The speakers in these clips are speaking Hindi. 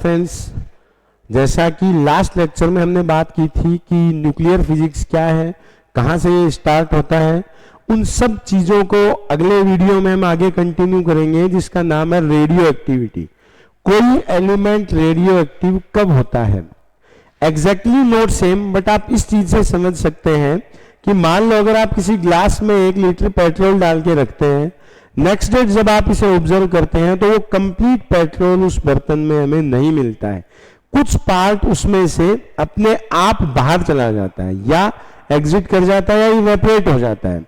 फ्रेंड्स, जैसा कि लास्ट लेक्चर में हमने बात की थी कि न्यूक्लियर फिजिक्स क्या है, कहाँ से ये स्टार्ट होता है, उन सब चीज़ों को अगले वीडियो में हम आगे कंटिन्यू करेंगे, जिसका नाम है रेडियो एक्टिविटी। कोई एलिमेंट रेडियो एक्टिव कब होता है, एग्जैक्टली नॉट सेम, बट आप इस चीज़ से समझ सकते हैं कि मान लो अगर आप किसी ग्लास में 1 लीटर पेट्रोल डाल के रखते हैं, नेक्स्ट डे जब आप इसे ऑब्जर्व करते हैं तो वो कंप्लीट पेट्रोल उस बर्तन में हमें नहीं मिलता है, कुछ पार्ट उसमें से अपने आप बाहर चला जाता है या एग्जिट कर जाता है या इवेपोरेट हो जाता है।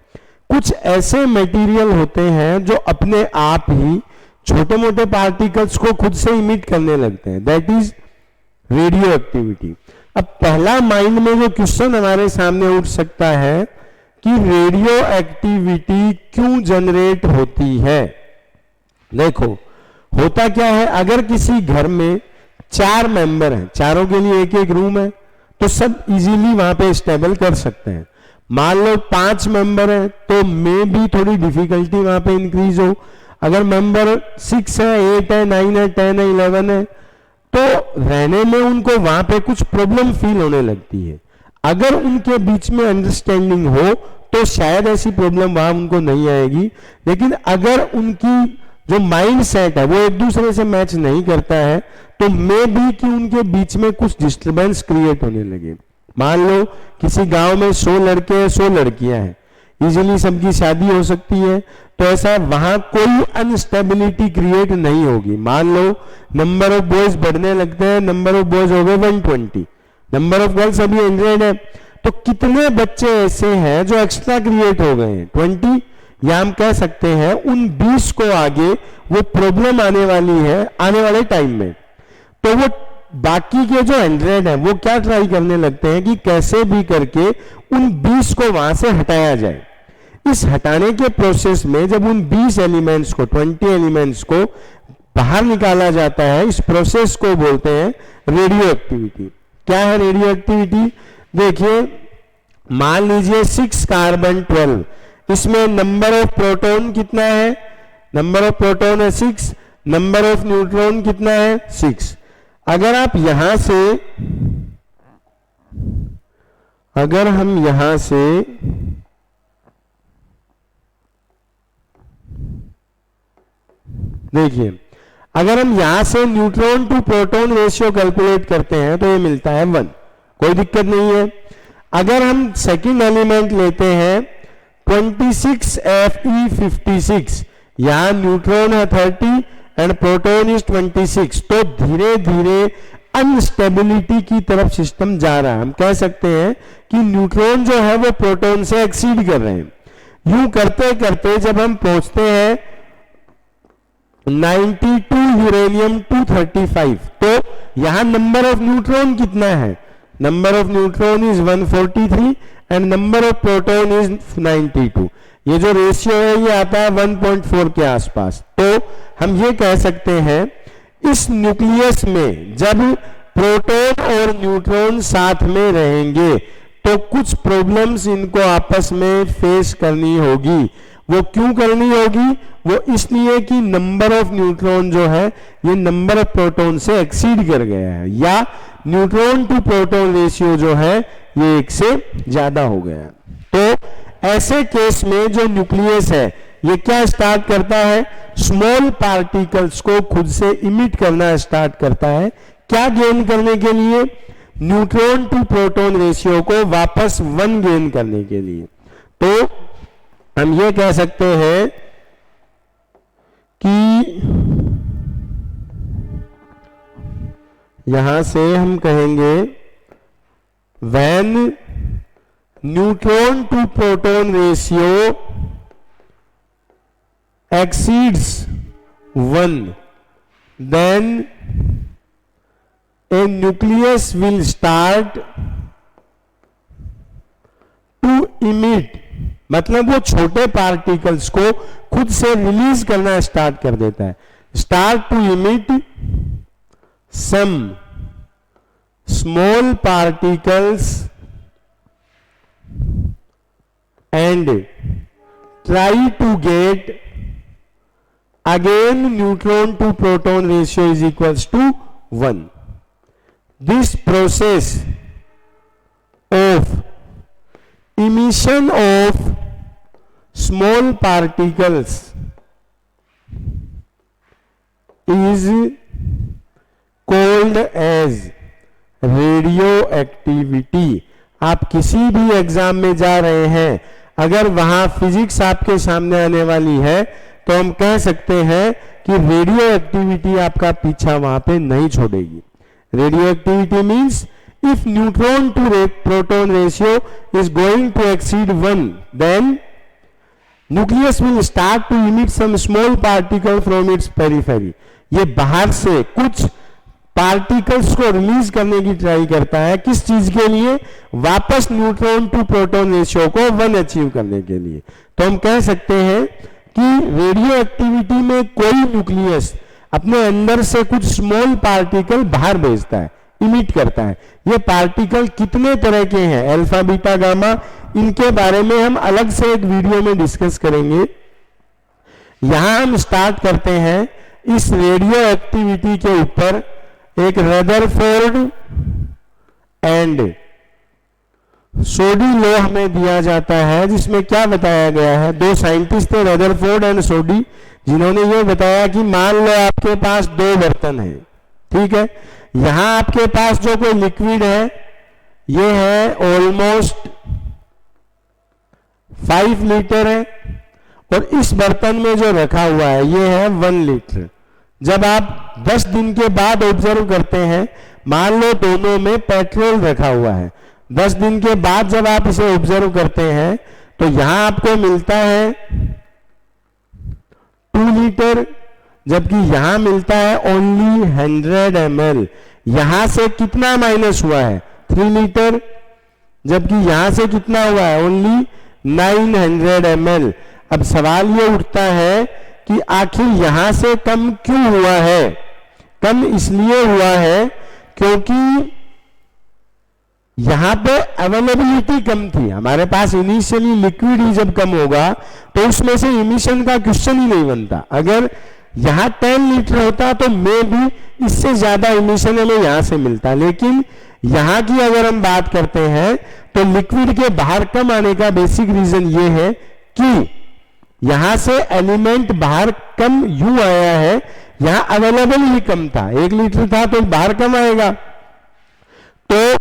कुछ ऐसे मटेरियल होते हैं जो अपने आप ही छोटे मोटे पार्टिकल्स को खुद से इमिट करने लगते हैं, दैट इज रेडियो एक्टिविटी। अब पहला माइंड में जो क्वेश्चन हमारे सामने उठ सकता है कि रेडियो एक्टिविटी क्यों जनरेट होती है। देखो होता क्या है, अगर किसी घर में 4 मेंबर हैं, चारों के लिए एक एक रूम है, तो सब इजीली वहां पे स्टेबल कर सकते हैं। मान लो 5 मेंबर हैं तो मे भी थोड़ी डिफिकल्टी वहां पे इंक्रीज हो। अगर मेंबर 6 है, 8 है, 9 है, 10 है, 11 है, तो रहने में उनको वहां पे कुछ प्रॉब्लम फील होने लगती है। अगर उनके बीच में अंडरस्टैंडिंग हो तो शायद ऐसी प्रॉब्लम वहां उनको नहीं आएगी, लेकिन अगर उनकी जो माइंड सेट है वो एक दूसरे से मैच नहीं करता है तो मे भी कि उनके बीच में कुछ डिस्टर्बेंस क्रिएट होने लगे। मान लो किसी गांव में 100 लड़के हैं, 100 लड़कियां हैं, इजीली सबकी शादी हो सकती है, तो ऐसा वहां कोई अनस्टेबिलिटी क्रिएट नहीं होगी। मान लो नंबर ऑफ बॉयज बढ़ने लगते हैं, नंबर ऑफ बॉयज हो गए 120, नंबर ऑफ गर्ल्स अभी 100 है, तो कितने बच्चे ऐसे हैं जो एक्स्ट्रा क्रिएट हो गए हैं 20, या हम कह सकते हैं उन 20 को आगे वो प्रॉब्लम आने वाली है आने वाले टाइम में। तो वो बाकी के जो 100 है वो क्या ट्राई करने लगते हैं कि कैसे भी करके उन 20 को वहां से हटाया जाए। इस हटाने के प्रोसेस में जब उन 20 एलिमेंट्स को 20 एलिमेंट्स को बाहर निकाला जाता है, इस प्रोसेस को बोलते हैं रेडियो एक्टिविटी। क्या है रेडियो एक्टिविटी? देखिए मान लीजिए 6 कार्बन 12, इसमें नंबर ऑफ प्रोटॉन कितना है? नंबर ऑफ प्रोटॉन है 6, नंबर ऑफ न्यूट्रॉन कितना है? 6। अगर आप यहां से, अगर हम यहां से देखिए, अगर हम यहां से neutron to proton ratio calculate करते हैं तो ये मिलता है 1, कोई दिक्कत नहीं है। अगर हम सेकंड एलिमेंट लेते हैं 26Fe56, यहां न्यूट्रॉन है 30 एंड प्रोटॉन इज 26, तो धीरे धीरे अनस्टेबिलिटी की तरफ सिस्टम जा रहा है। हम कह सकते हैं कि न्यूट्रॉन जो है वो प्रोटॉन से एक्सीड कर रहे हैं। यूं करते करते जब हम पहुंचते हैं 92 यूरेनियम 235, तो यहां नंबर ऑफ न्यूट्रॉन कितना है? Number of neutron is 143 and number of proton is 92। ये जो रेशियो है ये आता है 1.4 के आसपास। तो हम ये कह सकते हैं इस न्यूक्लियस में जब प्रोटॉन और न्यूट्रॉन साथ में रहेंगे तो कुछ प्रॉब्लम्स इनको आपस में फेस करनी होगी। वो क्यों करनी होगी? वो इसलिए कि नंबर ऑफ न्यूट्रॉन जो है ये नंबर ऑफ प्रोटॉन से एक्सीड कर गया है, या न्यूट्रॉन टू प्रोटॉन रेशियो जो है ये 1 से ज्यादा हो गया है। तो ऐसे केस में जो न्यूक्लियस है ये क्या स्टार्ट करता है? स्मॉल पार्टिकल्स को खुद से इमिट करना स्टार्ट करता है। क्या गेन करने के लिए? न्यूट्रॉन टू प्रोटॉन रेशियो को वापस 1 गेन करने के लिए। तो हम ये कह सकते हैं कि यहां से हम कहेंगे when neutron to proton ratio exceeds 1, then a nucleus will start to emit, मतलब वो छोटे पार्टिकल्स को खुद से रिलीज करना स्टार्ट कर देता है। Start to emit some small particles and try to get again neutron to proton ratio is equals to 1. This process of emission of small particles is called as radioactivity. आप किसी भी एग्जाम में जा रहे हैं, अगर वहां फिजिक्स आपके सामने आने वाली है तो हम कह सकते हैं कि रेडियो एक्टिविटी आपका पीछा वहां पे नहीं छोड़ेगी. Radio activity means if neutron to proton ratio is going to exceed 1, then nucleus will start to emit some small particle from its periphery. ये बाहर से कुछ पार्टिकल्स को रिलीज करने की ट्राई करता है. किस चीज के लिए? वापस न्यूट्रॉन टू प्रोटॉन रेशियो को 1 अचीव करने के लिए. तो हम कह सकते हैं कि रेडियो एक्टिविटी में कोई न्यूक्लियस अपने अंदर से कुछ स्मॉल पार्टिकल बाहर भेजता है, इमिट करता है. ये पार्टिकल कितने तरह के हैं, अल्फा बीटा गामा, इनके बारे में हम अलग से एक वीडियो में डिस्कस करेंगे. यहां हम स्टार्ट करते हैं इस रेडियो एक्टिविटी के ऊपर एक रदरफोर्ड एंड सोडी लॉ हमें दिया जाता है, जिसमें क्या बताया गया है. दो साइंटिस्ट थे, रदरफोर्ड एंड सोडी, जिन्होंने ये बताया कि मान लो आपके पास दो बर्तन है, ठीक है. यहां आपके पास जो कोई लिक्विड है ये है ऑलमोस्ट 5 लीटर है, और इस बर्तन में जो रखा हुआ है ये है 1 लीटर. जब आप 10 दिन के बाद ऑब्जर्व करते हैं, मान लो दोनों में पेट्रोल रखा हुआ है, 10 दिन के बाद जब आप इसे ऑब्जर्व करते हैं तो यहां आपको मिलता है 2 लीटर, जबकि यहां मिलता है ओनली 100 ml. यहां से कितना माइनस हुआ है? 3 लीटर, जबकि यहां से कितना हुआ है? Only 900 ml. अब सवाल ये उठता है कि आखिर यहां से कम क्यों हुआ है? कम इसलिए हुआ है क्योंकि यहां पे अवेलेबिलिटी कम थी. हमारे पास इनिशियली लिक्विड ही जब कम होगा तो उसमें से इमिशन का क्वेश्चन ही नहीं बनता. अगर यहां 10 लीटर होता तो मे भी इससे ज्यादा इमिशन हमें यहां से मिलता. लेकिन यहां की अगर हम बात करते हैं तो लिक्विड के बाहर कम आने का बेसिक रीजन ये है कि यहां से एलिमेंट बाहर कम यूं आया है, यहां अवेलेबल ही कम था. 1 लीटर था तो बाहर कम आएगा. तो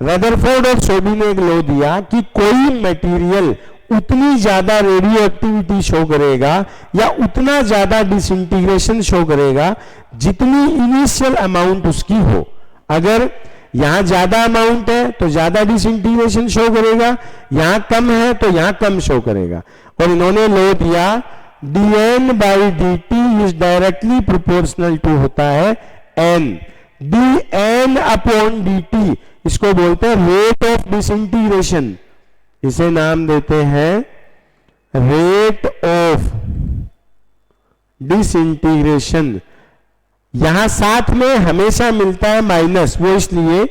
रदरफोर्ड और सोडी ने एक लॉ दिया कि कोई मटेरियल उतनी ज्यादा रेडियो एक्टिविटी शो करेगा या उतना ज्यादा डिसइंटीग्रेशन शो करेगा जितनी इनिशियल अमाउंट उसकी हो. अगर यहां ज्यादा अमाउंट है तो ज्यादा डिसइंटीग्रेशन शो करेगा, यहां कम है तो यहां कम शो करेगा. और इन्होंने लॉ दिया dN/dt is directly proportional to होता है n. dN/dt इसको बोलते हैं रेट ऑफ डिसइंटीग्रेशन. इसे नाम देते हैं रेट ऑफ डिसइंटीग्रेशन. यहां साथ में हमेशा मिलता है माइनस. वो इसलिए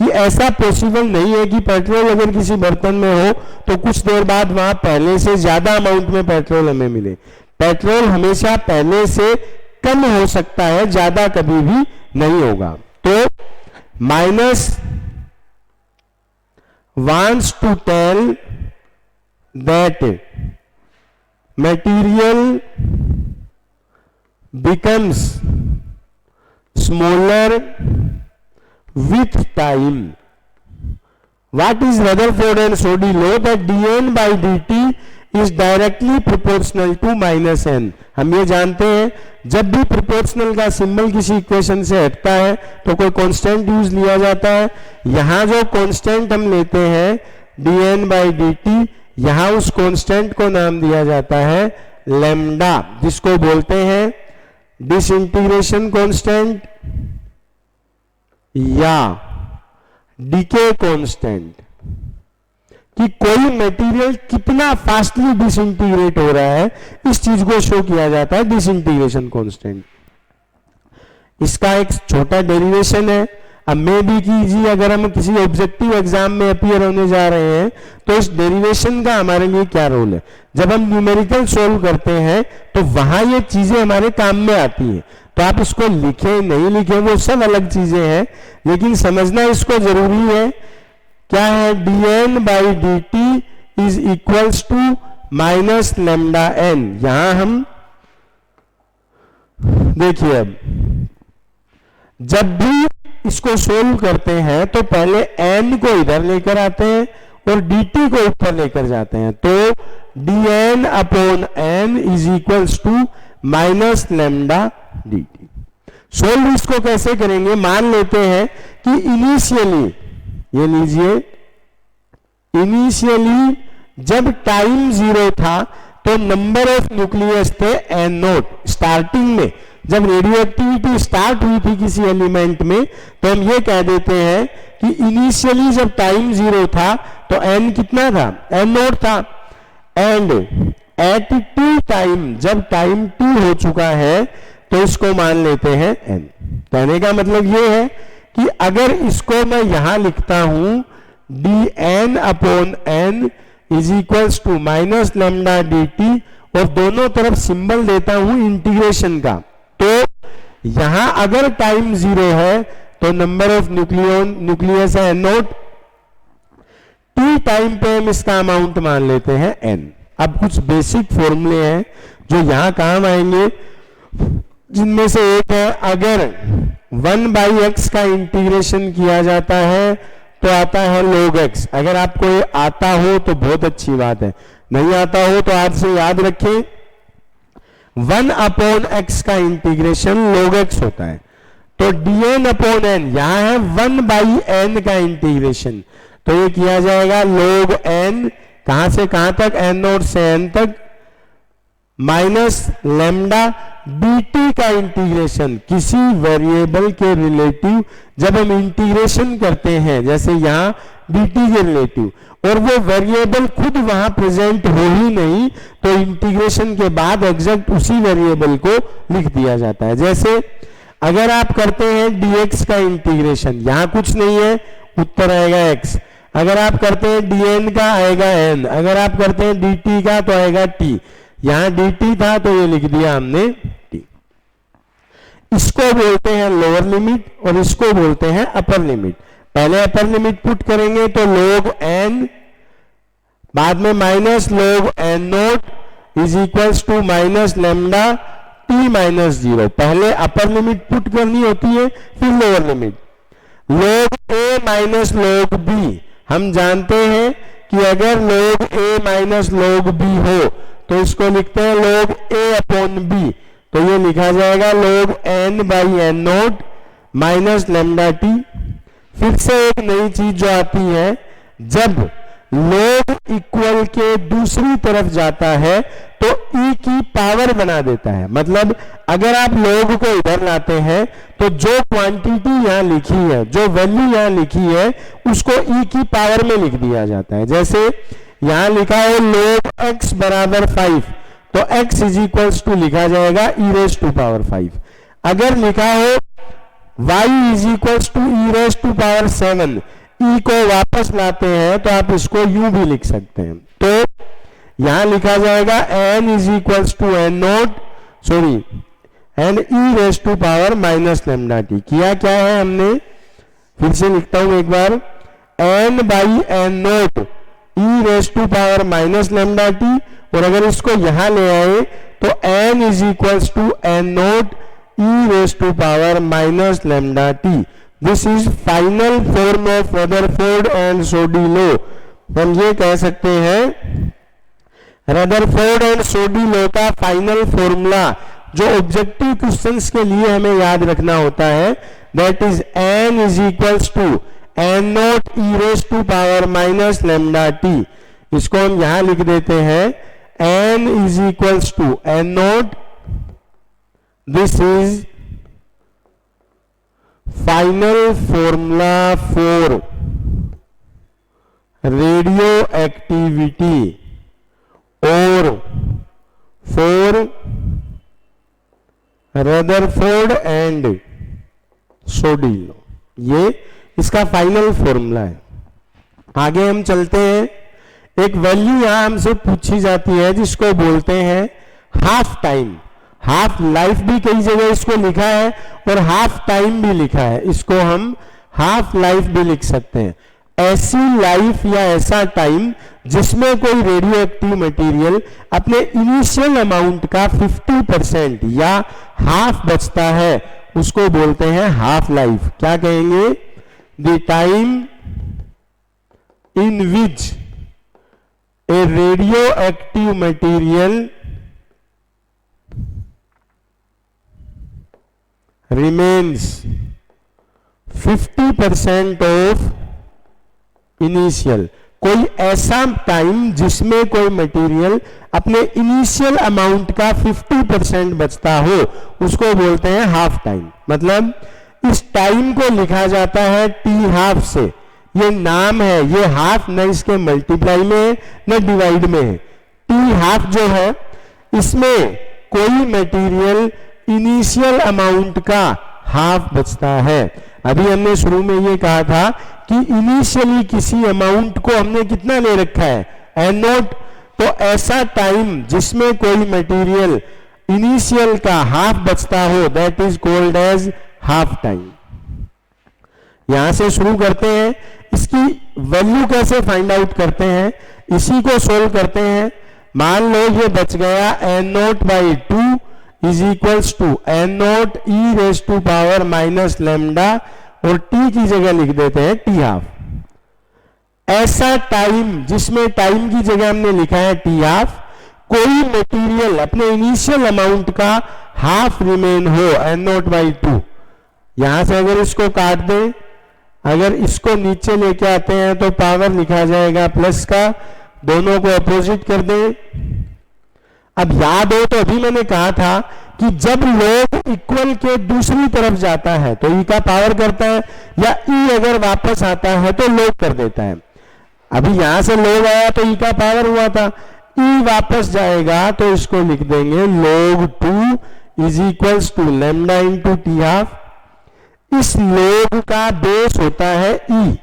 कि ऐसा पॉसिबल नहीं है कि पेट्रोल अगर किसी बर्तन में हो तो कुछ देर बाद वहां पहले से ज्यादा अमाउंट में पेट्रोल हमें मिले. पेट्रोल हमेशा पहले से कम हो सकता है, ज्यादा कभी भी नहीं होगा. तो minus wants to tell that material becomes smaller with time. What is Rutherford and Soddy law? That dN/dt is directly proportional to -n. हम ये जानते हैं जब भी प्रोपोर्शनल का सिंबल किसी इक्वेशन से हटता है तो कोई कांस्टेंट यूज लिया जाता है. यहां जो कांस्टेंट हम लेते हैं dN/dt, यहां उस कांस्टेंट को नाम दिया जाता है लैम्डा, जिसको बोलते हैं डिसइंटीग्रेशन कांस्टेंट या डीके कांस्टेंट. कि कोई मटेरियल कितना फास्टली डिसइंटीग्रेट हो रहा है, इस चीज को शो किया जाता है डिसइंटीग्रेशन कांस्टेंट. इसका एक छोटा डेरिवेशन है. अब मे भी कीजिए अगर हम किसी ऑब्जेक्टिव एग्जाम में अपीयर होने जा रहे हैं तो इस डेरिवेशन का हमारे लिए क्या रोल है. जब हम न्यूमेरिकल सोल्व करते हैं तो वहां ये चीजें हमारे काम में आती हैं. तो आप इसको लिखें नहीं लिखें वो सब अलग चीजें हैं, लेकिन समझना इसको जरूरी है। क्या है, dn by dt is equals to minus lambda n। यहां हम देखिए, अब जब भी इसको सोल्व करते हैं तो पहले n को इधर लेकर आते हैं और dt को ऊपर लेकर जाते हैं, तो dn upon n is equals to minus lambda dt। Solve इसको कैसे करेंगे, मान लेते हैं कि इनिशियली, ये लीजिए, इनिशियली जब टाइम 0 था तो नंबर ऑफ न्यूक्लियस थे n0। स्टार्टिंग में जब रेडियो एक्टिविटी स्टार्ट हुई थी किसी एलिमेंट में, तो हम ये कह देते हैं कि इनिशियली जब टाइम 0 था तो n कितना था, n0 था। एंड एट t टाइम, जब टाइम t हो चुका है तो इसको मान लेते हैं n। कहने का मतलब ये है कि अगर इसको मैं यहां लिखता हूं dn upon n is equals to minus lambda dt और दोनों तरफ सिंबल देता हूं इंटीग्रेशन का, तो यहां अगर टाइम 0 है तो नंबर ऑफ न्यूक्लियस है n0, t टाइम पे हम इसका अमाउंट मान लेते हैं n। अब कुछ बेसिक फॉर्मूले हैं जो यहां काम आएंगे, जिनमें से एक है, अगर 1/x का इंटीग्रेशन किया जाता है तो आता है log x। अगर आपको ये आता हो तो बहुत अच्छी बात है, नहीं आता हो तो आज से याद रखें 1 अपॉन x का इंटीग्रेशन log x होता है। तो dn अपॉन n, यहां है 1/n का इंटीग्रेशन, तो ये किया जाएगा log n, कहां से कहां तक, n0 से n तक, माइनस लेमडा dt का इंटीग्रेशन, किसी वेरिएबल के रिलेटिव जब हम इंटीग्रेशन करते हैं, जैसे यहां dt के रिलेटिव, और वो वेरिएबल खुद वहां प्रेजेंट हो ही नहीं, तो इंटीग्रेशन के बाद एग्जैक्ट उसी वेरिएबल को लिख दिया जाता है। जैसे अगर आप करते हैं dx का इंटीग्रेशन, यहां कुछ नहीं है, उत्तर आएगा x। अगर आप करते हैं dn का आएगा n, अगर आप करते हैं dt का तो आएगा t। यहां dt था तो ये लिख दिया हमने t। इसको बोलते हैं लोअर लिमिट और इसको बोलते हैं अपर लिमिट। पहले अपर लिमिट पुट करेंगे तो log n, बाद में minus log n0 is equals to minus lambda t minus 0। पहले अपर लिमिट पुट करनी होती है, फिर lower limit. log a minus log b, हम जानते हैं कि अगर log a minus log b हो तो इसको लिखते हैं log a अपॉन b, तो ये लिखा जाएगा log n by n0 minus lambda t। फिर से एक नई चीज जो आती है, जब log इक्वल के दूसरी तरफ जाता है तो e की पावर बना देता है। मतलब अगर आप log को इधर लाते हैं तो जो क्वांटिटी यहां लिखी है, जो वैल्यू यहां लिखी है, उसको e की पावर में लिख दिया जाता है। जैसे यहां लिखा है log x बराबर 5, तो x इज इक्वल्स टू लिखा जाएगा e रेज टू पावर 5। अगर लिखा हो y is equals to e raise to power 7, e को वापस लाते हैं तो आप इसको यूं भी लिख सकते हैं। तो यहां लिखा जाएगा n is equals to n0, sorry n e raise to power minus lambda t. किया क्या है हमने, फिर से लिखता हूं एक बार, n by n0 e raise to power minus lambda t, और अगर इसको यहां ले आए तो n is equals to n0 e raise to power minus lambda t. This is final form of Rutherford and Soddy law. हम ये कह सकते हैं रदरफोर्ड एंड सोडी लॉ का फाइनल फॉर्मूला जो ऑब्जेक्टिव क्वेश्चंस के लिए हमें याद रखना होता है, that is n is equals to n0 e raise to power minus lambda T. इसको हम यहां लिख देते हैं n is equals to n0, this is final formula for radioactivity और for Rutherford and Soddy law. ये इसका फाइनल फॉर्मूला है। आगे हम चलते हैं, एक वैल्यू यहां हमसे पूछी जाती है जिसको बोलते हैं हाफ टाइम। हाफ लाइफ भी कई जगह इसको लिखा है और हाफ टाइम भी लिखा है, इसको हम हाफ लाइफ भी लिख सकते हैं। ऐसी लाइफ या ऐसा टाइम जिसमें कोई रेडियो एक्टिव मटेरियल अपने इनिशियल अमाउंट का 50% या हाफ बचता है, उसको बोलते हैं हाफ लाइफ। क्या कहेंगे? The time in which A radioactive material remains 50% of initial. कोई ऐसा टाइम जिसमें कोई मटेरियल अपने इनिशियल अमाउंट का 50% बचता हो, उसको बोलते हैं हाफ टाइम। मतलब इस टाइम को लिखा जाता है टी हाफ से। ये नाम है, ये हाफ न इसके मल्टीप्लाई में है न डिवाइड में है। टी हाफ जो है इसमें कोई मटेरियल इनिशियल अमाउंट का हाफ बचता है। अभी हमने शुरू में ये कहा था कि इनिशियली किसी अमाउंट को हमने कितना ले रखा है, एन नोट। तो ऐसा टाइम जिसमें कोई मटेरियल इनिशियल का हाफ बचता हो, that is called as half time. यहां से शुरू करते हैं। इसकी वैल्यू कैसे फाइंड आउट करते हैं, इसी को सोल्व करते हैं। मान लो ये बच गया n naught by 2 is equals to n naught e raise to power minus lambda, और टी की जगह लिख देते हैं टी हाफ। ऐसा टाइम जिसमें टाइम की जगह हमने लिखा है टी हाफ, कोई मटेरियल अपने इनिशियल अमाउंट का हाफ रिमेन हो, एन नोट बाई 2। यहां से अगर इसको काट दें, अगर इसको नीचे लेके आते हैं तो पावर लिखा जाएगा प्लस का, दोनों को अपोजिट कर दें। अब याद हो तो अभी मैंने कहा था कि जब लोग इक्वल के दूसरी तरफ जाता है तो ई का पावर करता है, या ई अगर वापस आता है तो लोग कर देता है। अभी यहां से लोग आया तो ई का पावर हुआ था, ई वापस जाएगा तो इसको लिख देंगे log 2 is equals to lambda into t half. इस लोग का बेस होता है ई।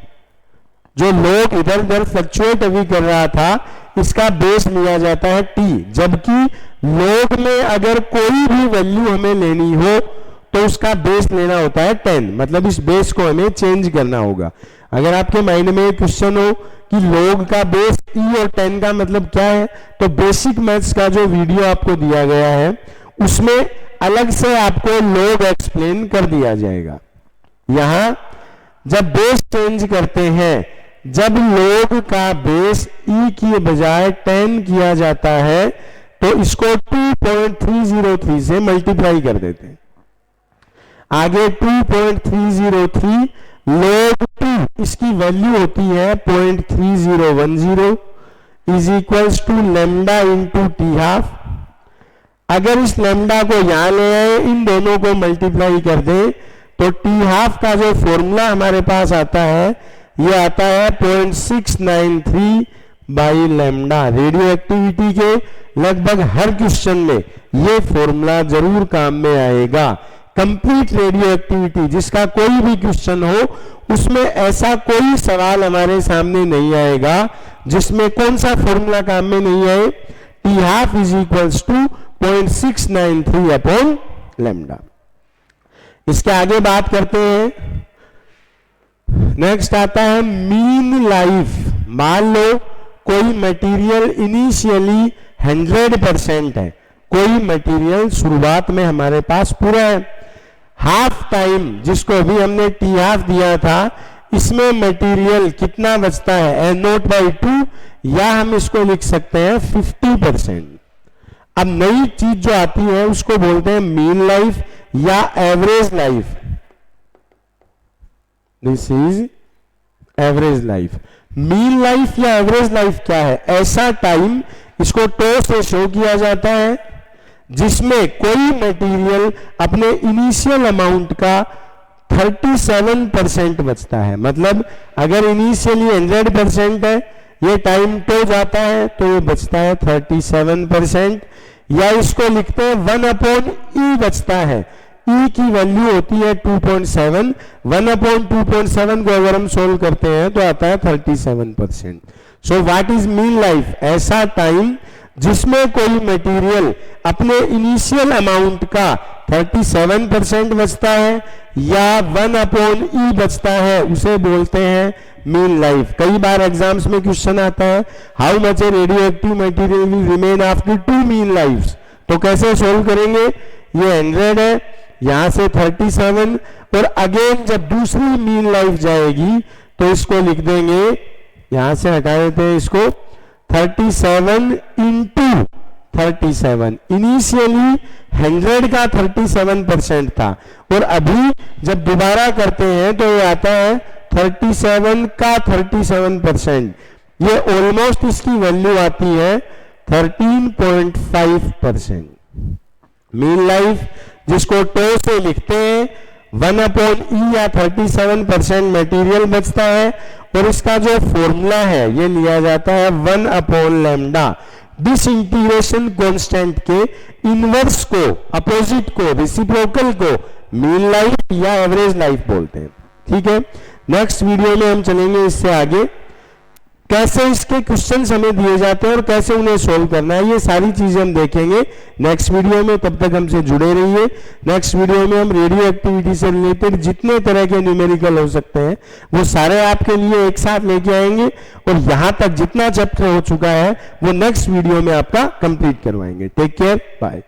जो लोग इधर उधर फ्लक्चुएट अभी कर रहा था, इसका बेस लिया जाता है टी। जबकि लोग में अगर कोई भी वैल्यू हमें लेनी हो तो उसका बेस लेना होता है 10। मतलब इस बेस को हमें चेंज करना होगा। अगर आपके माइंड में क्वेश्चन हो कि लोग का बेस ई और 10 का मतलब क्या है, तो बेसिक मैथ्स का जो वीडियो आपको दिया गया है उसमें अलग से आपको लोग एक्सप्लेन कर दिया जाएगा। यहां जब बेस चेंज करते हैं, जब लोग का बेस ई की बजाय 10 किया जाता है तो इसको 2.303 से मल्टीप्लाई कर देते हैं। आगे 2.303 log 2, इसकी वैल्यू होती है 0.3010 is equals to lambda into t half. अगर इस लेमडा को यहां ले आए, इन दोनों को मल्टीप्लाई कर दे, तो टी हाफ का जो फॉर्मूला हमारे पास आता है, ये आता है 0.693 बाई लेमडा। रेडियो एक्टिविटी के लगभग हर क्वेश्चन में ये फॉर्मूला जरूर काम में आएगा। कंप्लीट रेडियो एक्टिविटी जिसका कोई भी क्वेश्चन हो, उसमें ऐसा कोई सवाल हमारे सामने नहीं आएगा जिसमें कौन सा फॉर्मूला काम में नहीं आए। T half is equals to 0.693 upon lambda. इसके आगे बात करते हैं। नेक्स्ट आता है मीन लाइफ। मान लो कोई मटेरियल इनिशियली 100% है, कोई मटेरियल शुरुआत में हमारे पास पूरा है। हाफ टाइम जिसको अभी हमने टी हाफ दिया था, इसमें मटेरियल कितना बचता है, एन नोट बाई 2, या हम इसको लिख सकते हैं 50%। अब नई चीज जो आती है उसको बोलते हैं मीन लाइफ या average life. This is average life. Mean life या एवरेज लाइफ क्या है? ऐसा टाइम, इसको टो से शो किया जाता है, जिसमें कोई मटेरियल अपने इनिशियल अमाउंट का 37% बचता है। मतलब अगर इनिशियली 100% है, ये टाइम टो जाता है तो ये बचता है 37%, या इसको लिखते हैं 1/e बचता है। ई की वैल्यू होती है 2.7, 1/2.7 को अगर हम सोल्व करते हैं तो आता है 37%। So what is mean life? ऐसा टाइम जिसमें कोई मटेरियल अपने इनिशियल अमाउंट का 37% बचता है या 1/E बचता है, उसे बोलते हैं मीन लाइफ। कई बार एग्जाम्स में क्वेश्चन आता है, how much a radioactive material will remain after 2 mean lifes. तो कैसे सोल्व करेंगे? ये 100 है, यहां से 37, और अगेन जब दूसरी मीन लाइफ जाएगी तो इसको लिख देंगे, यहां से हटा देते हैं इसको, 37 इंटू 37। इनिशियली 100 का 37% था, और अभी जब दोबारा करते हैं तो ये आता है 37 का 37%। ये ऑलमोस्ट इसकी वैल्यू आती है 13.5%। मीन लाइफ जिसको टो से लिखते हैं 1/E या 37% मटेरियल बचता है, और इसका जो फॉर्मूला है ये लिया जाता है 1/λ। डिसइंटीग्रेशन कांस्टेंट के इनवर्स को, अपोजिट को, रेसिप्रोकल को मीन लाइफ या एवरेज लाइफ बोलते हैं। ठीक है, नेक्स्ट वीडियो में हम चलेंगे इससे आगे, कैसे इसके क्वेश्चंस हमें दिए जाते हैं और कैसे उन्हें सोल्व करना है, ये सारी चीजें हम देखेंगे नेक्स्ट वीडियो में। तब तक हमसे जुड़े रहिए। नेक्स्ट वीडियो में हम रेडियो एक्टिविटी से रिलेटेड जितने तरह के न्यूमेरिकल हो सकते हैं वो सारे आपके लिए एक साथ लेके आएंगे, और यहां तक जितना चैप्टर हो चुका है वो नेक्स्ट वीडियो में आपका कंप्लीट करवाएंगे। Take care, bye.